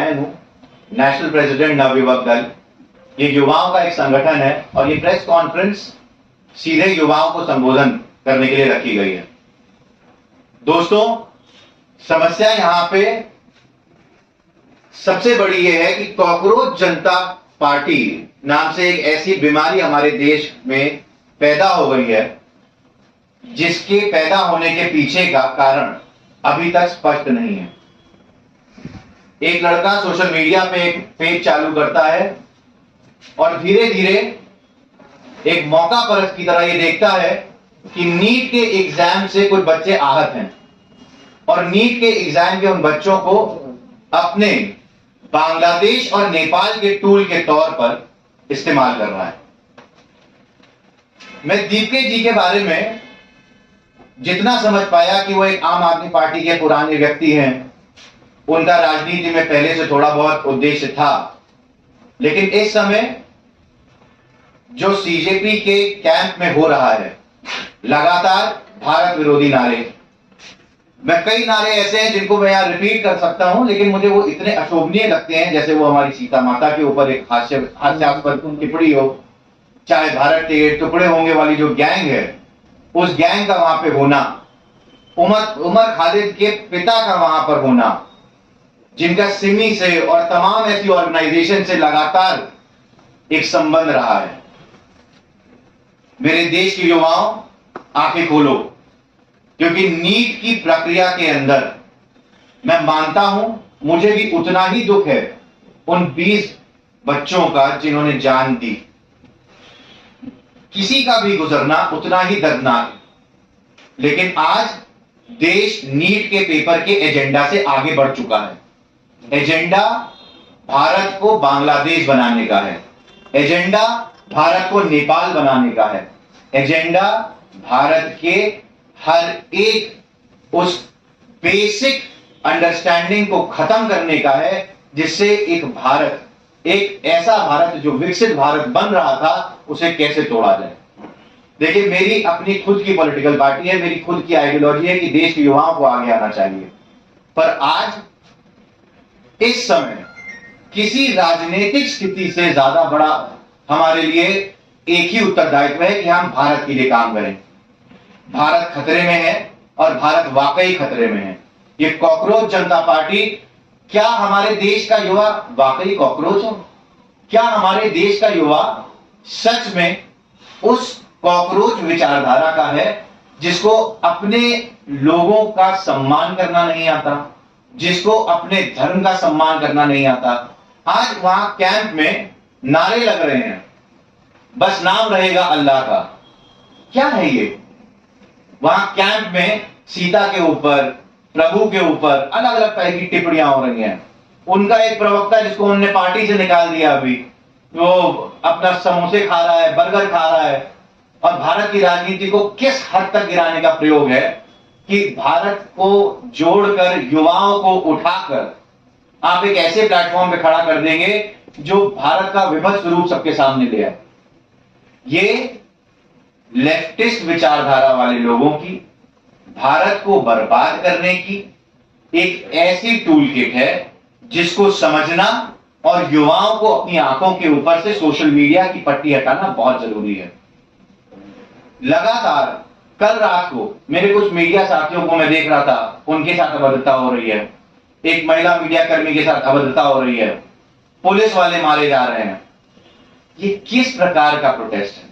मैं हूं national president नवयुवक दल। ये युवाओं का एक संगठन है और ये प्रेस कॉन्फ्रेंस सीधे युवाओं को संबोधन करने के लिए रखी गई है। दोस्तों, समस्या यहां पे सबसे बड़ी ये है कि कॉकरोच जनता पार्टी नाम से एक ऐसी बीमारी हमारे देश में पैदा हो गई है, जिसके पैदा होने के पीछे का कारण अभी तक स्पष्ट नहीं है। एक लड़का सोशल मीडिया पे एक पेज चालू करता है और धीरे धीरे एक मौका परस्त की तरह ये देखता है कि नीट के एग्जाम से कुछ बच्चे आहत हैं और नीट के एग्जाम के उन बच्चों को अपने बांग्लादेश और नेपाल के टूल के तौर पर इस्तेमाल कर रहा है। मैं दीपके जी के बारे में जितना समझ पाया कि वो एक आम आदमी पार्टी के पुराने व्यक्ति हैं, उनका राजनीति में पहले से थोड़ा बहुत उद्देश्य था, लेकिन इस समय जो सीजेपी के कैंप में हो रहा है, लगातार भारत विरोधी नारे, मैं कई नारे ऐसे हैं जिनको मैं यहां रिपीट कर सकता हूं, लेकिन मुझे वो इतने अशोभनीय लगते हैं, जैसे वो हमारी सीता माता के ऊपर एक हास्यास्पद टिप्पणी हो, चाहे भारत के टुकड़े होंगे वाली जो गैंग है, उस गैंग का वहां पे होना, उमर खालिद के पिता का वहां पर होना, जिनका सिमी से और तमाम ऐसी ऑर्गेनाइजेशन से लगातार एक संबंध रहा है। मेरे देश के युवाओं, आंखें खोलो, क्योंकि नीट की प्रक्रिया के अंदर मैं मानता हूं, मुझे भी उतना ही दुख है उन 20 बच्चों का जिन्होंने जान दी। किसी का भी गुजरना उतना ही दर्दनाक है, लेकिन आज देश नीट के पेपर के एजेंडा से आगे बढ़ चुका है। एजेंडा भारत को बांग्लादेश बनाने का है, एजेंडा भारत को नेपाल बनाने का है, एजेंडा भारत के हर एक उस बेसिक अंडरस्टैंडिंग को खत्म करने का है, जिससे एक भारत, एक ऐसा भारत जो विकसित भारत बन रहा था, उसे कैसे तोड़ा जाए। देखिए, मेरी अपनी खुद की पॉलिटिकल पार्टी है, मेरी खुद की आइडियोलॉजी है कि देश के युवाओं को आगे आना चाहिए, पर आज इस समय किसी राजनीतिक स्थिति से ज्यादा बड़ा हमारे लिए एक ही उत्तरदायित्व है कि हम भारत के लिए काम करें। भारत खतरे में है और भारत वाकई खतरे में है। ये कॉकरोच जनता पार्टी, क्या हमारे देश का युवा वाकई कॉकरोच है? क्या हमारे देश का युवा सच में उस कॉकरोच विचारधारा का है जिसको अपने लोगों का सम्मान करना नहीं आता, जिसको अपने धर्म का सम्मान करना नहीं आता? आज वहां कैंप में नारे लग रहे हैं, बस नाम रहेगा अल्लाह का। क्या है ये? वहां कैंप में सीता के ऊपर, प्रभु के ऊपर अलग अलग तरह की टिप्पणियां हो रही हैं। उनका एक प्रवक्ता जिसको उन्होंने पार्टी से निकाल दिया, अभी वो अपना समोसे खा रहा है, बर्गर खा रहा है, और भारत की राजनीति को किस हद तक गिराने का प्रयोग है कि भारत को जोड़कर, युवाओं को उठाकर आप एक ऐसे प्लेटफॉर्म पे खड़ा कर देंगे जो भारत का विभत्स रूप सबके सामने ले आए। ये लेफ्टिस्ट विचारधारा वाले लोगों की भारत को बर्बाद करने की एक ऐसी टूल किट है जिसको समझना और युवाओं को अपनी आंखों के ऊपर से सोशल मीडिया की पट्टी हटाना बहुत जरूरी है। लगातार कल रात को मेरे कुछ मीडिया साथियों को मैं देख रहा था, उनके साथ अभद्रता हो रही है, एक महिला मीडिया कर्मी के साथ अभद्रता हो रही है, पुलिस वाले मारे जा रहे हैं। ये किस प्रकार का प्रोटेस्ट है?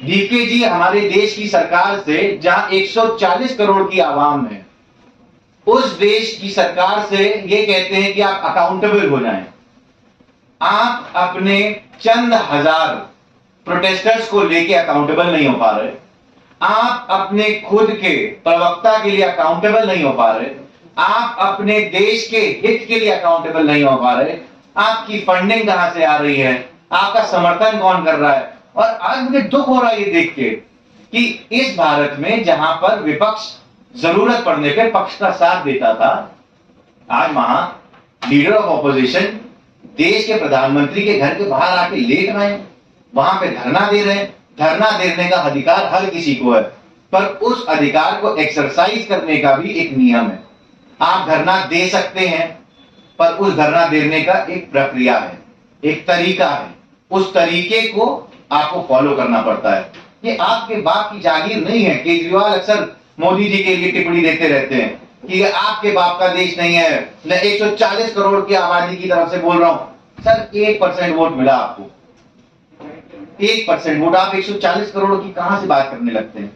दीपके जी हमारे देश की सरकार से, जहां 140 करोड़ की आवाम है, उस देश की सरकार से ये कहते हैं कि आप अकाउंटेबल हो जाएं। आप अपने चंद हजार प्रोटेस्टर्स को लेके अकाउंटेबल नहीं हो पा रहे, आप अपने खुद के प्रवक्ता के लिए अकाउंटेबल नहीं हो पा रहे, आप अपने देश के हित के लिए अकाउंटेबल नहीं हो पा रहे। आपकी फंडिंग कहां से आ रही है, आपका समर्थन कौन कर रहा है? और आज मुझे दुख हो रहा है ये देख के कि इस भारत में जहां पर विपक्ष जरूरत पड़ने पे पक्ष का साथ देता था, आज वहां लीडर ऑफ ऑपोजिशन देश के प्रधानमंत्री के घर के बाहर आके लेट रहे हैं, वहां पे धरना दे रहे हैं। धरना देने का अधिकार हर किसी को है, पर उस अधिकार को एक्सरसाइज करने का भी एक नियम है। आप धरना दे सकते हैं, पर उस धरना देने का एक प्रक्रिया है, एक तरीका है, उस तरीके को आपको फॉलो करना पड़ता है। ये आपके बाप की जागीर नहीं है। केजरीवाल अक्सर मोदी जी के लिए टिप्पणी देते रहते हैं कि ये आपके बाप का देश नहीं है, मैं 140 करोड़ की आबादी की तरफ से बोल रहा हूं। सर 1% वोट मिला आपको, 1% वोट, आप 140 करोड़ की कहां से बात करने लगते हैं?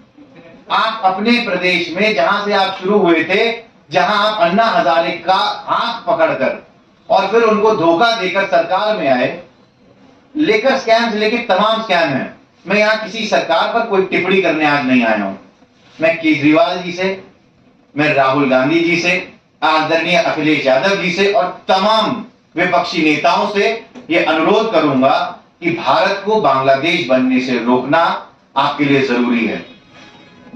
आप अपने प्रदेश में जहां से आप शुरू हुए थे, जहां आप अन्ना हजारे का हाथ पकड़कर और फिर उनको धोखा देकर सरकार में आए, लेकर स्कैम से लेकर तमाम स्कैम है। मैं यहां किसी सरकार पर कोई टिप्पणी करने आज नहीं आया हूं। मैं केजरीवाल जी से, मैं राहुल गांधी जी से, आदरणीय अखिलेश यादव जी से और तमाम विपक्षी नेताओं से यह अनुरोध करूंगा कि भारत को बांग्लादेश बनने से रोकना आपके लिए जरूरी है।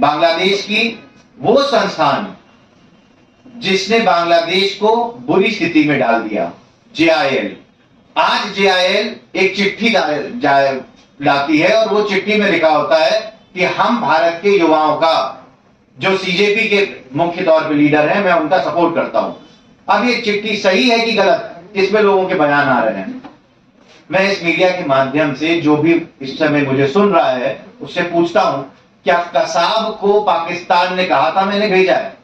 बांग्लादेश की वो संस्थान जिसने बांग्लादेश को बुरी स्थिति में डाल दिया, JIL, आज JIL एक चिट्ठी लाती है और वो चिट्ठी में लिखा होता है कि हम भारत के युवाओं का, जो CJP के मुख्य तौर पे लीडर हैं, मैं उनका सपोर्ट करता हूं। अब ये चिट्ठी सही है कि गलत, इसमें लोगों के बयान आ रहे हैं। मैं इस मीडिया के माध्यम से जो भी इस समय मुझे सुन रहा है उससे पूछता हूं, क्या कसाब को पाकिस्तान ने कहा था मैंने भेजा है?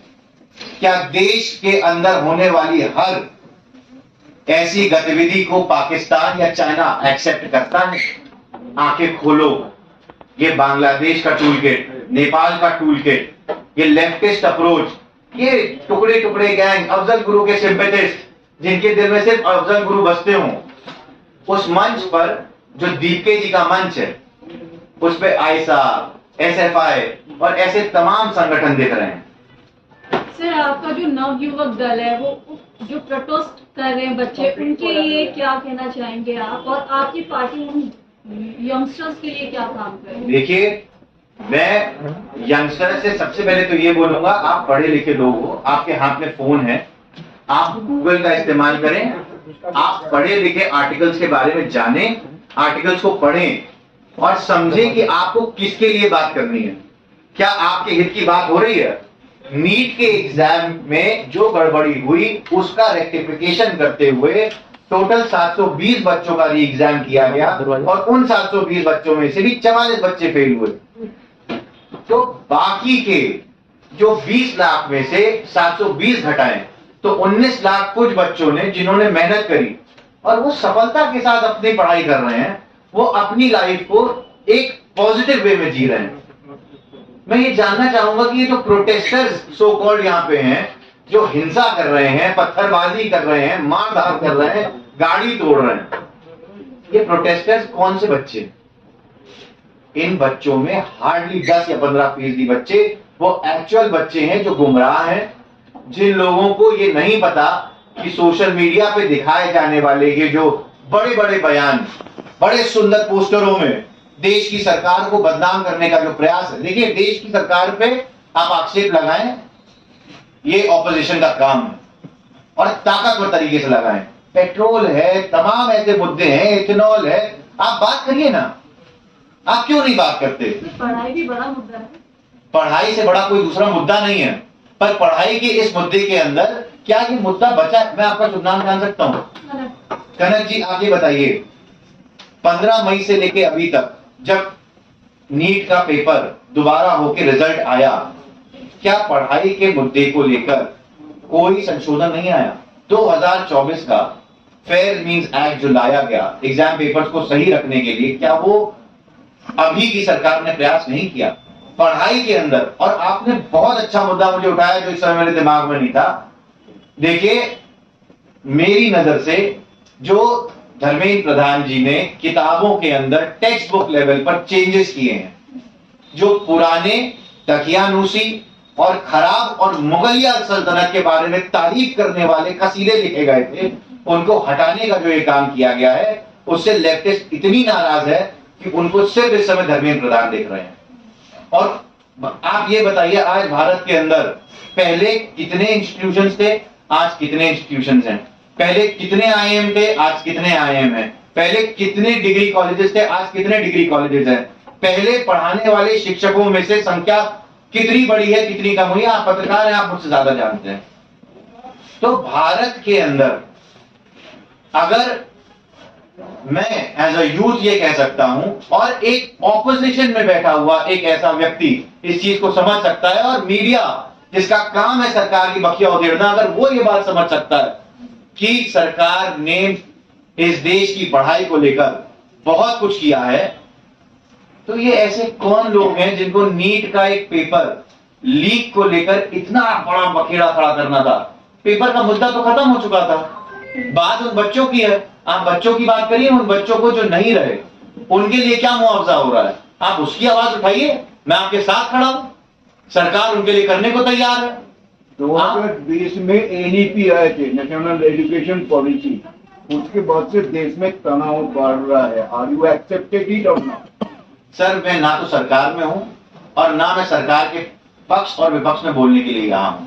क्या देश के अंदर होने वाली हर ऐसी गतिविधि को पाकिस्तान या चाइना एक्सेप्ट करता है? आंखें खोलो, ये बांग्लादेश का टूल किट, नेपाल का टूल किट, ये लेफ्टिस्ट अप्रोच, ये टुकड़े टुकड़े गैंग, अफजल गुरु के सिंपैथिस्ट जिनके दिल में सिर्फ अफजल गुरु बसते हों, उस मंच पर जो दीपके जी का मंच है उस पे आयसा, SFI और ऐसे तमाम संगठन दिख रहे हैं। सर, आपका जो नवयुवक दल है, वो जो प्रोटेस्ट कर रहे हैं बच्चे, उनके लिए क्या कहना चाहेंगे आप, और आपकी पार्टी उन यंगस्टर्स के लिए क्या काम कर रही है? देखिए, मैं यंगस्टर से सबसे पहले तो ये बोलूंगा, आप पढ़े लिखे लोग हो, आपके हाथ में फोन है, आप गूगल का इस्तेमाल करें, आप पढ़े लिखे आर्टिकल्स के बारे में जानें, आर्टिकल्स को पढ़ें और समझें कि आपको किसके लिए बात करनी है, क्या आपके हित की बात हो रही है। नीट के एग्जाम में जो गड़बड़ी हुई उसका रेक्टिफिकेशन करते हुए टोटल 720 बच्चों का री एग्जाम किया गया और उन 720 बच्चों में से भी 44 बच्चे फेल हुए। तो बाकी के जो 20 लाख में से 720 घटाएं तो 19 लाख कुछ बच्चों ने जिन्होंने मेहनत करी और वो सफलता के साथ अपनी पढ़ाई कर रहे हैं, वो अपनी लाइफ को एक पॉजिटिव वे में जी रहे हैं। मैं ये जानना चाहूंगा कि ये जो प्रोटेस्टर्स सो कॉल्ड यहाँ पे हैं, जो हिंसा कर रहे हैं, पत्थरबाजी कर रहे हैं, मारधार कर रहे हैं, गाड़ी तोड़ रहे हैं, ये प्रोटेस्टर्स कौन से बच्चे? इन बच्चों में हार्डली 10 या 15% बच्चे वो एक्चुअल बच्चे हैं जो गुमराह हैं, जिन लोगों को ये नहीं पता कि सोशल मीडिया पे दिखाए जाने वाले ये जो बड़े बड़े बयान, बड़े सुंदर पोस्टरों में देश की सरकार को बदनाम करने का जो प्रयास है। देखिए, देश की सरकार पे आप आक्षेप लगाएं, ये ऑपोजिशन का काम है और ताकतवर तरीके से लगाएं। पेट्रोल है, तमाम ऐसे मुद्दे हैं, इथेनॉल है, आप बात करिए ना, आप क्यों नहीं बात करते? पढ़ाई भी बड़ा मुद्दा है। पढ़ाई से बड़ा कोई दूसरा मुद्दा नहीं है, पर पढ़ाई के इस मुद्दे के अंदर क्या ये मुद्दा बचा? मैं आपका शुभ नाम जान सकता हूं? कनक जी, आप ये बताइए, 15 मई से लेके अभी तक जब नीट का पेपर दोबारा होके रिजल्ट आया, क्या पढ़ाई के मुद्दे को लेकर कोई संशोधन नहीं आया? 2024 का फेयर मींस एक्ट जो लाया गया एग्जाम पेपर्स को सही रखने के लिए, क्या वो अभी की सरकार ने प्रयास नहीं किया पढ़ाई के अंदर? और आपने बहुत अच्छा मुद्दा मुझे उठाया जो इस समय मेरे दिमाग में नहीं था। देखिए, मेरी नजर से जो धर्मेंद्र प्रधान जी ने किताबों के अंदर टेक्स्ट बुक लेवल पर चेंजेस किए हैं, जो पुराने दकियानूसी और खराब और मुगलिया सल्तनत के बारे में तारीफ करने वाले कसीदे लिखे गए थे, उनको हटाने का जो ये काम किया गया है, उससे लेफ्टिस्ट इतनी नाराज है कि उनको सिर्फ इस समय धर्मेंद्र प्रधान देख रहे हैं। और आप ये बताइए, आज भारत के अंदर पहले कितने इंस्टीट्यूशंस थे, आज कितने इंस्टीट्यूशंस हैं? पहले कितने IIM थे, आज कितने IIM हैं? पहले कितने डिग्री कॉलेजेस थे, आज कितने डिग्री कॉलेजेस हैं? पहले पढ़ाने वाले शिक्षकों में से संख्या कितनी बढ़ी है, कितनी कम हुई है? आप पत्रकार हैं, आप मुझसे ज्यादा जानते हैं। तो भारत के अंदर अगर मैं एज अ यूथ ये कह सकता हूं और एक ऑपोजिशन में बैठा हुआ एक ऐसा व्यक्ति इस चीज को समझ सकता है, और मीडिया जिसका काम है सरकार की बखिया उधेड़ना, अगर वो ये बात समझ सकता है कि सरकार ने इस देश की पढ़ाई को लेकर बहुत कुछ किया है, तो ये ऐसे कौन लोग हैं जिनको नीट का एक पेपर लीक को लेकर इतना बड़ा बखेड़ा खड़ा करना था? पेपर का मुद्दा तो खत्म हो चुका था, बात उन बच्चों की है। आप बच्चों की बात करिए, उन बच्चों को जो नहीं रहे उनके लिए क्या मुआवजा हो रहा है, आप उसकी आवाज उठाइए, मैं आपके साथ खड़ा हूं, सरकार उनके लिए करने को तैयार है। 2020 में एनईपी आए थे, नेशनल एजुकेशन पॉलिसी, उसके बाद से देश में तनाव बढ़ रहा है। आर यू एक्सेप्टेड इट और नॉट? सर, मैं ना तो सरकार में हूं और ना मैं सरकार के पक्ष और विपक्ष में बोलने के लिए यहां हूं।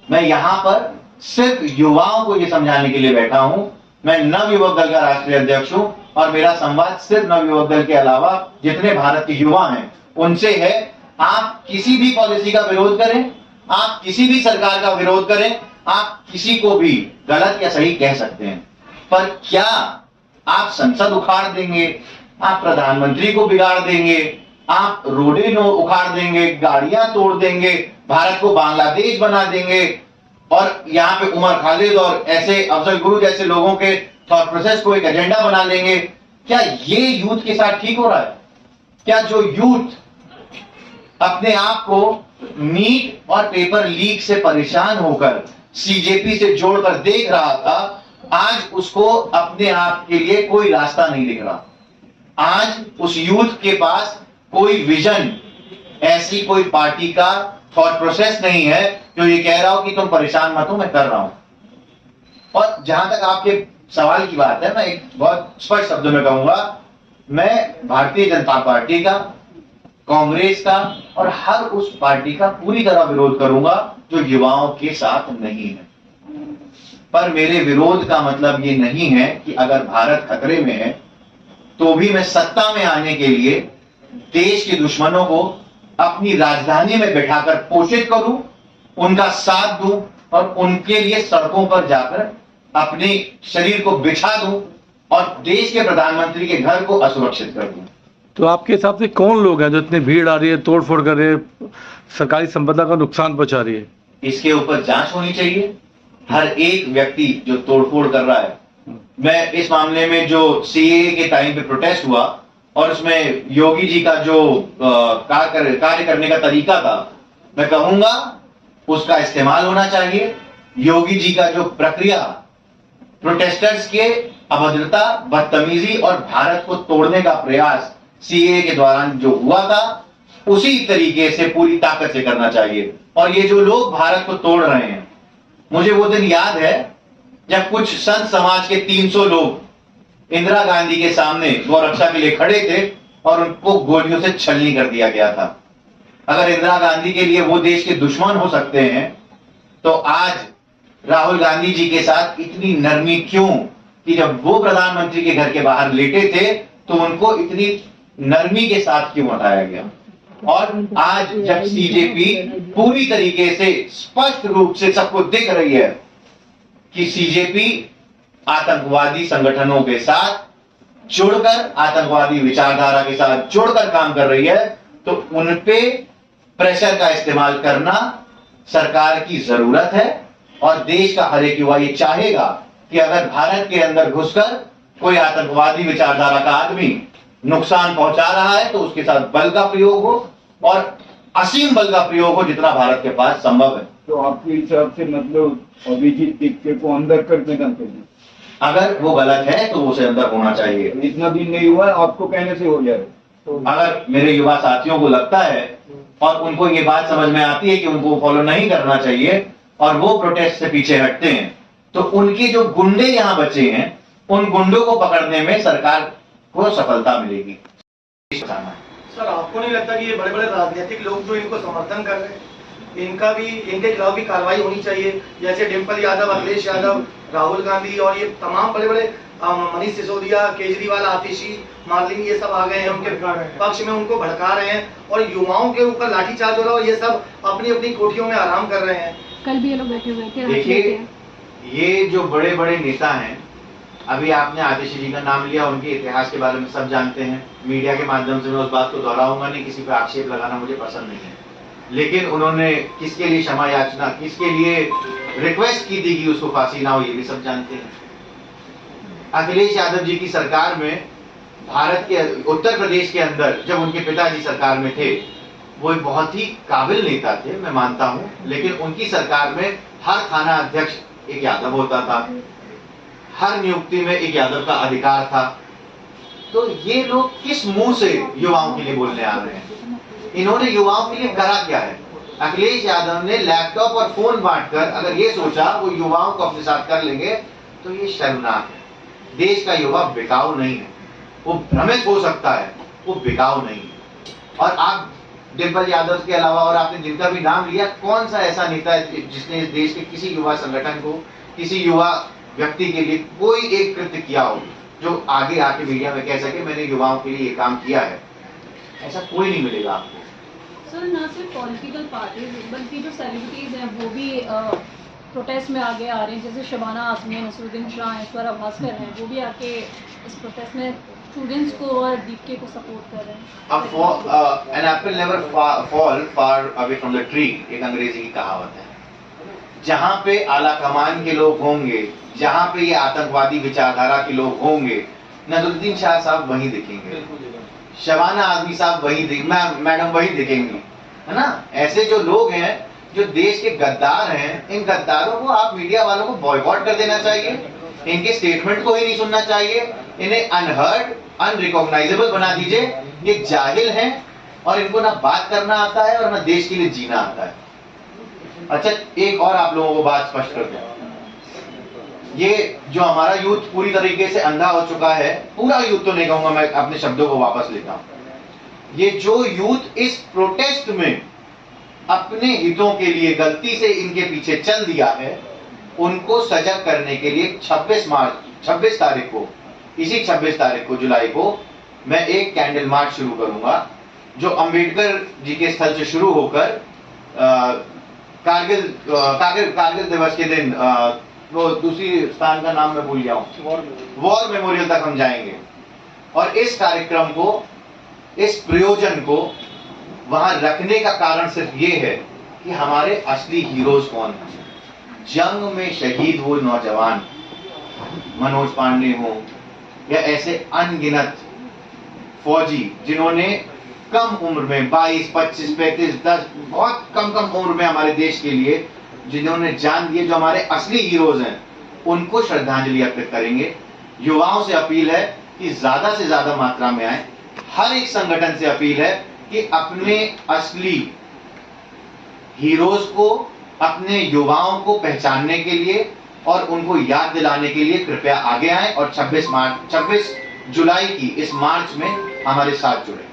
मैं यहां पर सिर्फ युवाओं को यह समझाने के लिए बैठा हूं। मैं नवयुवक दल का राष्ट्रीय अध्यक्ष हूं और मेरा संवाद सिर्फ नवयुवक दल के अलावा जितने भारत के युवा हैं उनसे है। आप किसी भी पॉलिसी का विरोध करें, आप किसी भी सरकार का विरोध करें, आप किसी को भी गलत या सही कह सकते हैं, पर क्या आप संसद उखाड़ देंगे, आप प्रधानमंत्री को बिगाड़ देंगे, आप रोडें उखाड़ देंगे, गाड़ियां तोड़ देंगे, भारत को बांग्लादेश बना देंगे और यहां पे उमर खालिद और ऐसे अफजल गुरु जैसे लोगों के थॉट प्रोसेस को एक एजेंडा बना लेंगे? क्या ये यूथ के साथ ठीक हो रहा है? क्या जो यूथ अपने आप को नीट और पेपर लीक से परेशान होकर सीजेपी से जोड़कर देख रहा था, आज उसको अपने आप के लिए कोई रास्ता नहीं दिख रहा। आज उस यूथ के पास कोई विजन, ऐसी कोई पार्टी का थॉट प्रोसेस नहीं है जो ये कह रहा हो कि तुम परेशान मत हो, मैं कर रहा हूं। और जहां तक आपके सवाल की बात है, मैं एक बहुत स्पष्ट शब्दों में कहूंगा, मैं भारतीय जनता पार्टी का, कांग्रेस का और हर उस पार्टी का पूरी तरह विरोध करूंगा जो युवाओं के साथ नहीं है। पर मेरे विरोध का मतलब ये नहीं है कि अगर भारत खतरे में है तो भी मैं सत्ता में आने के लिए देश के दुश्मनों को अपनी राजधानी में बैठाकर पोषित करूं, उनका साथ दूं और उनके लिए सड़कों पर जाकर अपने शरीर को बिछा दूं और देश के प्रधानमंत्री के घर को असुरक्षित कर दूं। तो आपके हिसाब से कौन लोग हैं जो इतनी भीड़ आ रही है, तोड़फोड़ कर रहे हैं, सरकारी संपदा का नुकसान पहुंचा रही है? इसके ऊपर जांच होनी चाहिए। हर एक व्यक्ति जो तोड़फोड़ कर रहा है, मैं इस मामले में जो सीएए के टाइम पे प्रोटेस्ट हुआ और उसमें योगी जी का जो कार्य करने का तरीका था, मैं कहूंगा उसका इस्तेमाल होना चाहिए। योगी जी का जो प्रक्रिया प्रोटेस्टर्स के अभद्रता, बदतमीजी और भारत को तोड़ने का प्रयास सीएए के दौरान जो हुआ था, उसी तरीके से पूरी ताकत से करना चाहिए। और ये जो लोग भारत को तोड़ रहे हैं, मुझे वो दिन याद है जब कुछ संत समाज के 300 लोग इंदिरा गांधी के सामने गौरक्षा के लिए खड़े थे और उनको गोलियों से छलनी कर दिया गया था। अगर इंदिरा गांधी के लिए वो देश के दुश्मन हो सकते हैं, तो आज राहुल गांधी जी के साथ इतनी नरमी क्यों कि जब वो प्रधानमंत्री के घर के बाहर लेटे थे तो उनको इतनी नरमी के साथ क्यों हटाया गया? और आज जब सीजेपी पूरी तरीके से स्पष्ट रूप से सबको दिख रही है कि सीजेपी आतंकवादी संगठनों के साथ जुड़कर, आतंकवादी विचारधारा के साथ जुड़कर काम कर रही है, तो उन पे प्रेशर का इस्तेमाल करना सरकार की जरूरत है। और देश का हर एक युवा ये चाहेगा कि अगर भारत के अंदर घुसकर कोई आतंकवादी विचारधारा का आदमी नुकसान पहुंचा रहा है तो उसके साथ बल का प्रयोग हो, और असीम बल का प्रयोग हो जितना भारत के पास संभव है। तो आपके हिसाब से मतलब अभिजीत दीक्षित को अंदर कर देना चाहिए? अगर वो गलत है तो उसे अंदर होना चाहिए। इतना दिन नहीं हुआ, आपको कहने से हो जाए। तो अगर मेरे युवा साथियों को लगता है और उनको ये बात समझ में आती है कि उनको फॉलो नहीं करना चाहिए और वो प्रोटेस्ट से पीछे हटते हैं, तो उनके जो गुंडे यहां बचे हैं, उन गुंडों को पकड़ने में सरकार को सफलता मिलेगी। सर, आपको नहीं लगता कि ये बड़े बड़े राजनीतिक लोग जो इनको समर्थन कर रहे हैं, इनके खिलाफ भी कार्रवाई होनी चाहिए? जैसे डिम्पल यादव, अखिलेश यादव, राहुल गांधी और ये तमाम बड़े बड़े मनीष सिसोदिया, केजरीवाल, आतिशी, मार्लिन, ये सब आ गए हैं उनके पक्ष में, उनको भड़का रहे हैं और युवाओं के ऊपर लाठीचार्ज हो रहा है और ये सब अपनी अपनी कोठियों में आराम कर रहे हैं। कल भी ये लोग बैठे हुए थे। देखिए, ये जो बड़े बड़े नेता हैं अभी आपने आतिशी जी का नाम लिया, उनके इतिहास के बारे में सब जानते हैं। मीडिया के माध्यम से मैं उस बात को दोहराऊंगा नहीं, किसी पे आक्षेप लगाना मुझे पसंद नहीं है। लेकिन उन्होंने किसके लिए क्षमा याचना, किसके लिए रिक्वेस्ट की थी कि उसको फांसी ना हो, ये भी सब जानते हैं। अखिलेश यादव जी की सरकार में, भारत के उत्तर प्रदेश के अंदर जब उनके पिताजी सरकार में थे, वो एक बहुत ही काबिल नेता थे, मैं मानता हूं, लेकिन उनकी सरकार में हर थाना अध्यक्ष एक यादव होता था, हर नियुक्ति में एक यादव का अधिकार था। तो ये लोग किस मुंह से युवाओं के लिए बोलने आ रहे हैं? इन्होंने युवाओं के लिए करा क्या है? अखिलेश यादव ने लैपटॉप और फोन बांटकर अगर ये सोचा वो युवाओं को अपने साथ कर लेंगे, तो ये शर्मनाक है। देश का युवा बिकाऊ नहीं है, वो भ्रमित हो सकता है, वो बिकाऊ नहीं है। और आप डिम्पल यादव के अलावा और आपने जिनका भी नाम लिया, कौन सा ऐसा नेता है जिसने इस देश के किसी युवा संगठन को, किसी युवा व्यक्ति के लिए कोई एक कृत्य किया हो जो आगे आके मीडिया में कह सके मैंने युवाओं के लिए ये काम किया है? ऐसा कोई नहीं मिलेगा आपको। सर, ना सिर्फ पॉलिटिकल पार्टीज बल्कि जो सेलिब्रिटीज हैं वो भी प्रोटेस्ट में आगे आ रहे हैं, जैसे शबाना आजमी, नसरुद्दीन शाह, ऐश्वर्या भास्कर हैं, वो भी आके इस प्रोटेस्ट में स्टूडेंट्स को और डीपके को सपोर्ट कर रहे हैं। An apple never fall far away from the tree, एक अंग्रेजी की कहावत है। जहां पे आला कमान के लोग होंगे, जहां पे ये आतंकवादी विचारधारा के लोग होंगे, नसरुद्दीन शाह साहब वहीं दिखेंगे, शबाना आजमी साहब वहीं मैडम वहीं दिखेंगी, है ना? ऐसे जो लोग हैं जो देश के गद्दार हैं, इन गद्दारों को आप मीडिया वालों को बॉयकॉट कर देना चाहिए, इनके स्टेटमेंट को ही नहीं सुनना चाहिए, इन्हें अनहर्ड, अनरिकॉग्नाइजेबल बना दीजिए। ये जाहिल हैं और इनको ना बात करना आता है और ना देश के लिए जीना आता है। अच्छा, एक और आप लोगों को बात स्पष्ट कर दूं, ये जो हमारा यूथ पूरी तरीके से अंधा हो चुका है, पूरा यूथ तो नहीं कहूंगा, मैं अपने शब्दों को वापस लेता हूं, ये जो यूथ इस प्रोटेस्ट में अपने हितों के लिए गलती से इनके पीछे चल दिया है, उनको सजग करने के लिए 26 तारीख को, इसी 26 तारीख को जुलाई को मैं एक कैंडल मार्च शुरू करूंगा, जो अंबेडकर जी के स्थल से शुरू होकर कारगिल दिवस के दिन वो दूसरी स्थान का नाम मैं भूल गया हूं, वॉर मेमोरियल तक हम जाएंगे। और इस कार्यक्रम को, इस प्रयोजन को वहां रखने का कारण सिर्फ ये है कि हमारे असली हीरोज कौन हैं। जंग में शहीद वो नौजवान, मनोज पांडे हो या ऐसे अनगिनत फौजी जिन्होंने कम उम्र में 22, 25, 35, 10 बहुत कम उम्र में हमारे देश के लिए जिन्होंने जान दी, जो हमारे असली हीरोज हैं, उनको श्रद्धांजलि अर्पित करेंगे। युवाओं से अपील है कि ज्यादा से ज्यादा मात्रा में आए। हर एक संगठन से अपील है कि अपने असली हीरोज को, अपने युवाओं को पहचानने के लिए और उनको याद दिलाने के लिए कृपया आगे आएं और 26 जुलाई की इस मार्च में हमारे साथ जुड़े।